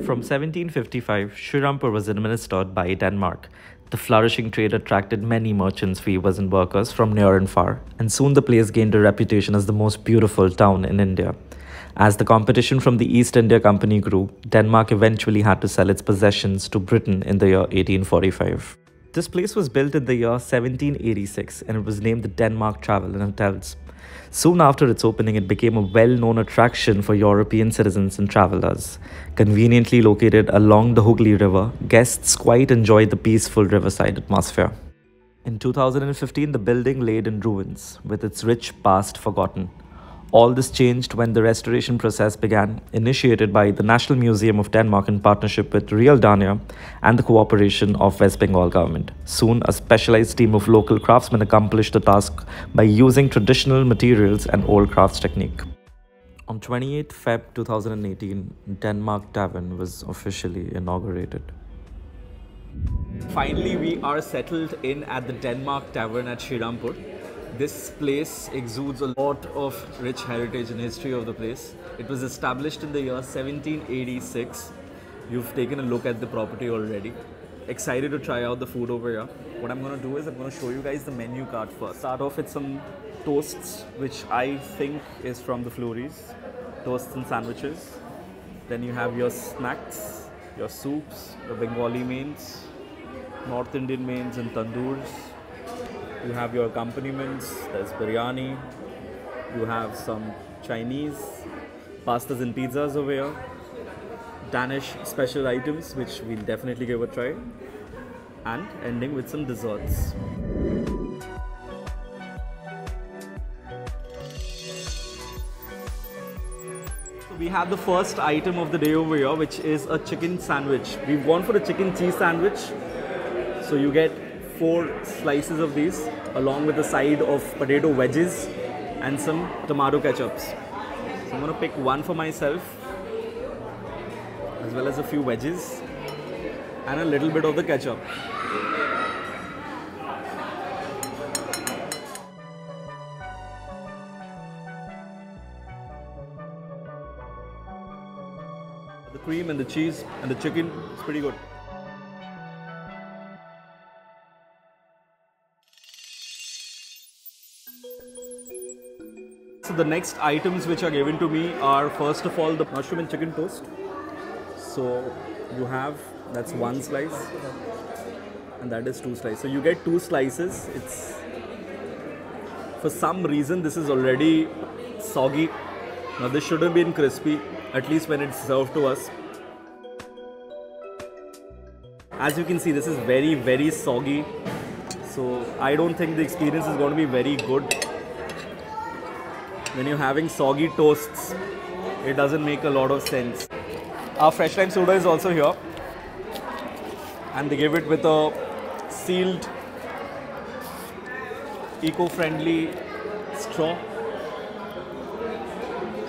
From 1755, Shrirampur was administered by Denmark. The flourishing trade attracted many merchants, weavers, and workers from near and far, and soon the place gained a reputation as the most beautiful town in India. As the competition from the East India Company grew, Denmark eventually had to sell its possessions to Britain in the year 1845. This place was built in the year 1786 and it was named the Denmark Travel and Hotels. Soon after its opening, it became a well-known attraction for European citizens and travelers. Conveniently located along the Hooghly River, guests quite enjoyed the peaceful riverside atmosphere. In 2015, the building laid in ruins, with its rich past forgotten. All this changed when the restoration process began, initiated by the National Museum of Denmark in partnership with Real Dania and the cooperation of West Bengal government. Soon, a specialized team of local craftsmen accomplished the task by using traditional materials and old crafts technique. On 28 Feb 2018, Denmark Tavern was officially inaugurated. Finally, we are settled in at the Denmark Tavern at Shrirampur. This place exudes a lot of rich heritage and history of the place. It was established in the year 1786. You've taken a look at the property already. Excited to try out the food over here. What I'm going to do is I'm going to show you guys the menu card first. Start off with some toasts, which I think is from the Flurys. Toasts and sandwiches. Then you have your snacks, your soups, the Bengali mains, North Indian mains and tandoors. You have your accompaniments, there's biryani, you have some Chinese, pastas and pizzas over here, Danish special items which we'll definitely give a try, and ending with some desserts. So we have the first item of the day over here, which is a chicken sandwich. We've gone for a chicken cheese sandwich, so you get 4 slices of these along with a side of potato wedges and some tomato ketchups. So I'm going to pick one for myself as well as a few wedges and a little bit of the ketchup. The cream and the cheese and the chicken is pretty good. So the next items which are given to me are first of all the mushroom and chicken toast. So you have, that's 1 slice and that is 2 slices. So you get 2 slices. It's, for some reason this is already soggy. Now this should have been crispy, at least when it's served to us. As you can see, this is very soggy. So I don't think the experience is going to be very good. When you're having soggy toasts, it doesn't make a lot of sense. Our fresh lime soda is also here. And they give it with a sealed, eco-friendly straw.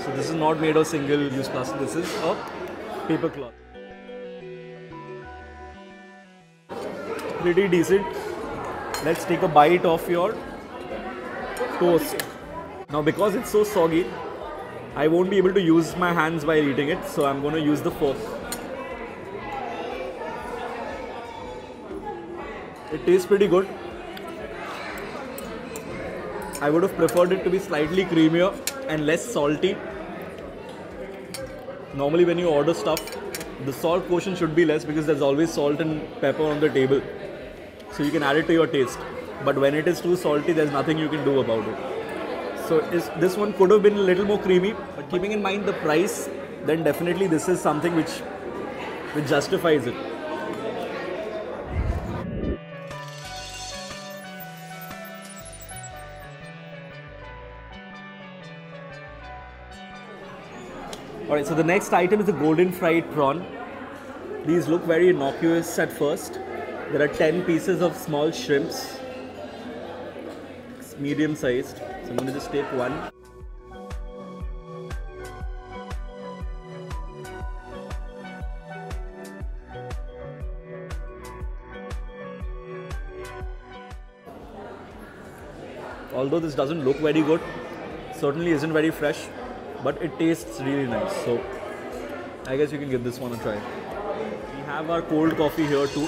So this is not made of single-use plastic, this is a paper cloth. Pretty decent. Let's take a bite of your toast. Now because it's so soggy, I won't be able to use my hands while eating it, so I'm going to use the fork. It tastes pretty good. I would have preferred it to be slightly creamier and less salty. Normally when you order stuff, the salt quotient should be less because there's always salt and pepper on the table. So you can add it to your taste. But when it is too salty, there's nothing you can do about it. So this one could have been a little more creamy, but keeping in mind the price, then definitely this is something which justifies it. Alright, so the next item is the golden fried prawn. These look very innocuous at first. There are 10 pieces of small shrimps. It's medium sized. So I'm going to just take one. Although this doesn't look very good, certainly isn't very fresh, but it tastes really nice. So I guess you can give this one a try. We have our cold coffee here too.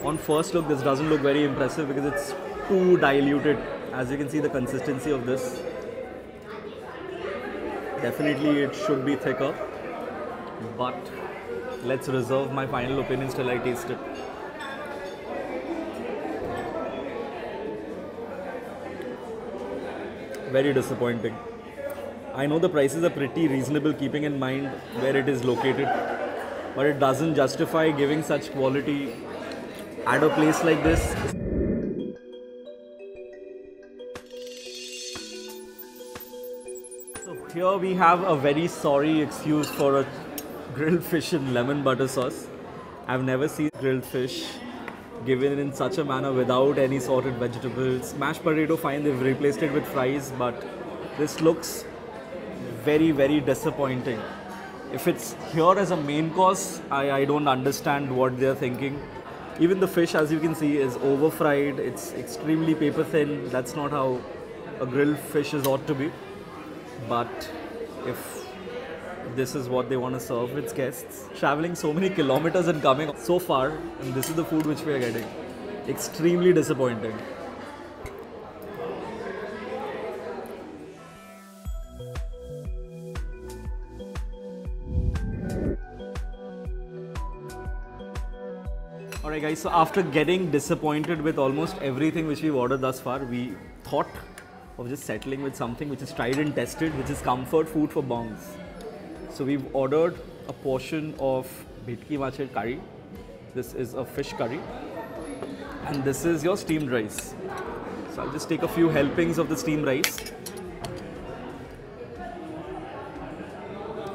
On first look, this doesn't look very impressive because it's too diluted. As you can see, the consistency of this. Definitely it should be thicker, but let's reserve my final opinions till I taste it. Very disappointing. I know the prices are pretty reasonable keeping in mind where it is located, but it doesn't justify giving such quality at a place like this. So here we have a very sorry excuse for a grilled fish in lemon butter sauce. I've never seen grilled fish given in such a manner without any sorted vegetables. Mashed potato, fine, they've replaced it with fries, but this looks very, very disappointing. If it's here as a main course, I don't understand what they're thinking. Even the fish, as you can see, is over fried. It's extremely paper thin. That's not how a grilled fish is ought to be. But if this is what they want to serve its guests, traveling so many kilometers and coming so far, and this is the food which we are getting. Extremely disappointing. Alright guys, so after getting disappointed with almost everything which we've ordered thus far, we thought of just settling with something which is tried and tested, which is comfort food for bongs. So we've ordered a portion of bhetki machel curry. This is a fish curry. And this is your steamed rice. So I'll just take a few helpings of the steamed rice.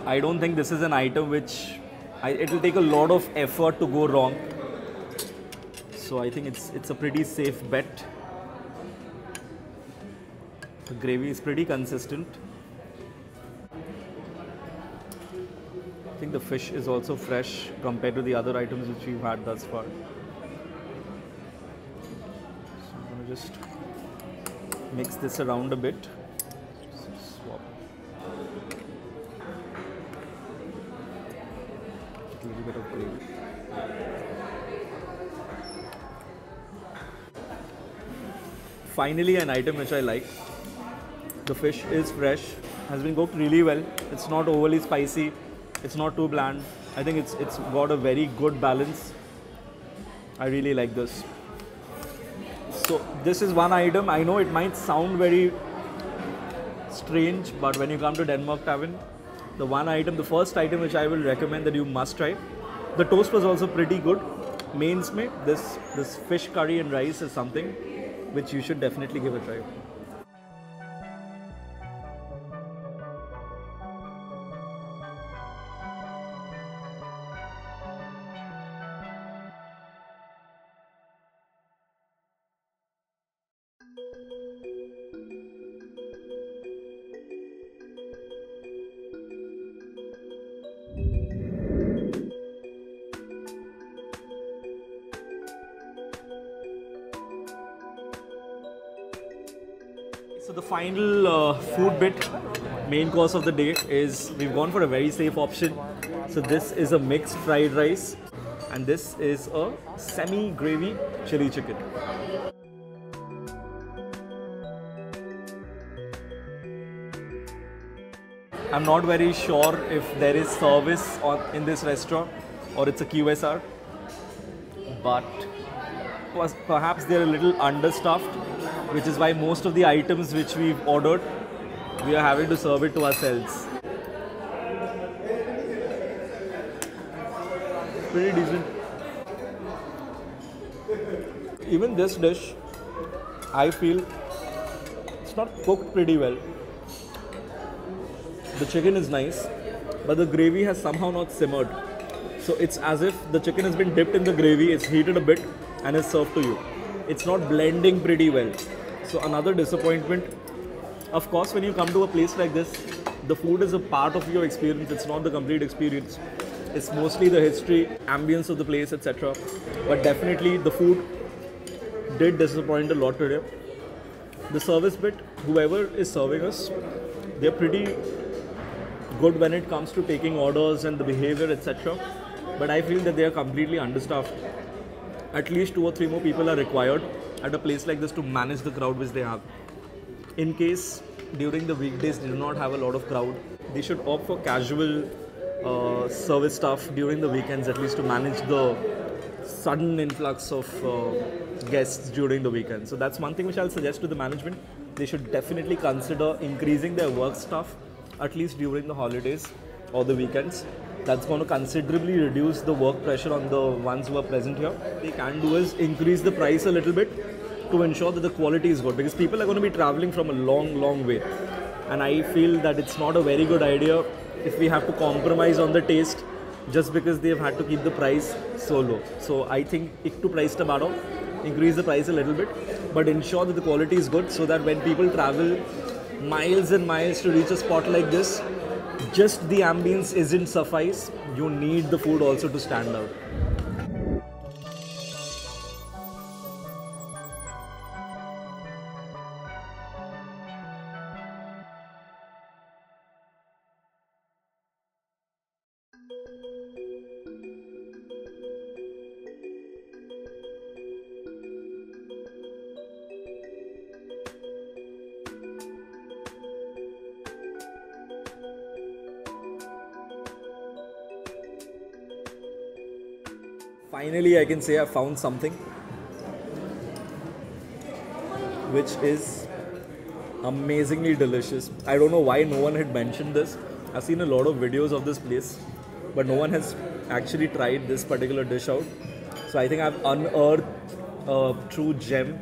I don't think this is an item which it will take a lot of effort to go wrong. So I think it's a pretty safe bet. The gravy is pretty consistent. I think the fish is also fresh compared to the other items which we've had thus far. So I'm going to just mix this around a bit. Swap. A little bit of gravy. Finally, an item which I like. The fish is fresh, has been cooked really well. It's not overly spicy, it's not too bland. I think it's got a very good balance. I really like this. So this is one item. I know it might sound very strange, but when you come to Denmark Tavern, the first item which I will recommend that you must try. The toast was also pretty good. Mains mein, this fish curry and rice is something which you should definitely give a try. So the final food bit, main course of the day, is we've gone for a very safe option. So this is a mixed fried rice and this is a semi-gravy chili chicken. I'm not very sure if there is service in this restaurant or it's a QSR, but perhaps they're a little understaffed, which is why most of the items which we've ordered, we are having to serve it to ourselves. Pretty decent. Even this dish, I feel it's not cooked pretty well. The chicken is nice, but the gravy has somehow not simmered. So it's as if the chicken has been dipped in the gravy, it's heated a bit and is served to you. It's not blending pretty well. So another disappointment. Of course, when you come to a place like this, the food is a part of your experience. It's not the complete experience. It's mostly the history, ambience of the place, etc. But definitely the food did disappoint a lot today. The service bit, whoever is serving us, they're pretty good when it comes to taking orders and the behavior, etc. But I feel that they are completely understaffed. At least 2 or 3 more people are required at a place like this to manage the crowd which they have. In case during the weekdays they do not have a lot of crowd, they should opt for casual service staff during the weekends, at least to manage the sudden influx of guests during the weekend. So that's one thing which I'll suggest to the management. They should definitely consider increasing their work staff at least during the holidays or the weekends. That's going to considerably reduce the work pressure on the ones who are present here. What they can do is increase the price a little bit to ensure that the quality is good, because people are going to be traveling from a long way, and I feel that it's not a very good idea if we have to compromise on the taste just because they've had to keep the price so low. So I think iktu price ta bado, increase the price a little bit, but ensure that the quality is good, so that when people travel miles and miles to reach a spot like this, just the ambience isn't suffice. You need the food also to stand out. Finally, I can say I found something which is amazingly delicious. I don't know why no one had mentioned this. I've seen a lot of videos of this place, but no one has actually tried this particular dish out. So I think I've unearthed a true gem,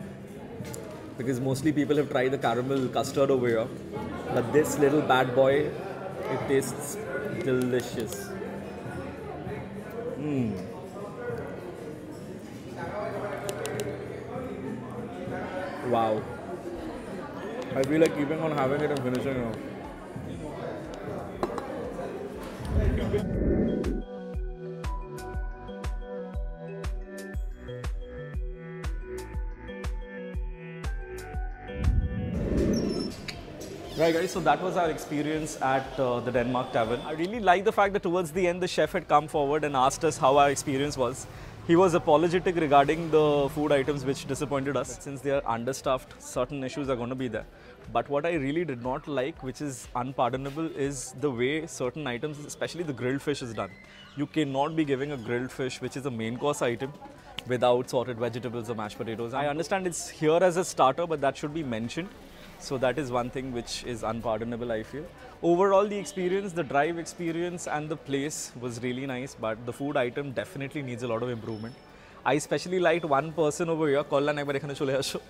because mostly people have tried the caramel custard over here, but this little bad boy, it tastes delicious. Wow. I feel like keeping on having it and finishing it off. Right guys, so that was our experience at the Denmark Tavern. I really like the fact that towards the end the chef had come forward and asked us how our experience was. He was apologetic regarding the food items which disappointed us. Since they are understaffed, certain issues are going to be there. But what I really did not like, which is unpardonable, is the way certain items, especially the grilled fish, is done. You cannot be giving a grilled fish, which is a main course item, without sorted vegetables or mashed potatoes. I understand it's here as a starter, but that should be mentioned. So that is one thing which is unpardonable, I feel. Overall, the experience, the drive experience and the place was really nice, but the food item definitely needs a lot of improvement. I especially liked one person over here, Kollan.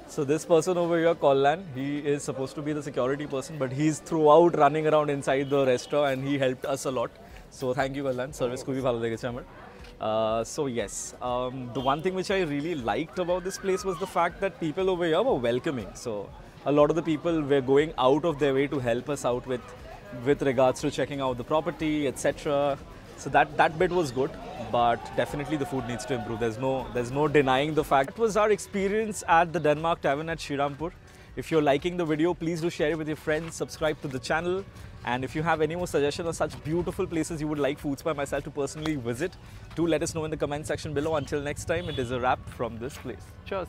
So this person over here, Kollan, he is supposed to be the security person, but he's throughout running around inside the restaurant and he helped us a lot. So thank you, Kollan. Service ko bhi bhalo dege chamar. So yes, the one thing which I really liked about this place was the fact that people over here were welcoming. So a lot of the people were going out of their way to help us out with regards to checking out the property, etc. So that bit was good, but definitely the food needs to improve. There's no denying the fact. That was our experience at the Denmark Tavern at Shrirampoor. If you're liking the video, please do share it with your friends, subscribe to the channel, and if you have any more suggestions on such beautiful places you would like Foods by myself to personally visit, do let us know in the comment section below. Until next time, it is a wrap from this place. Cheers.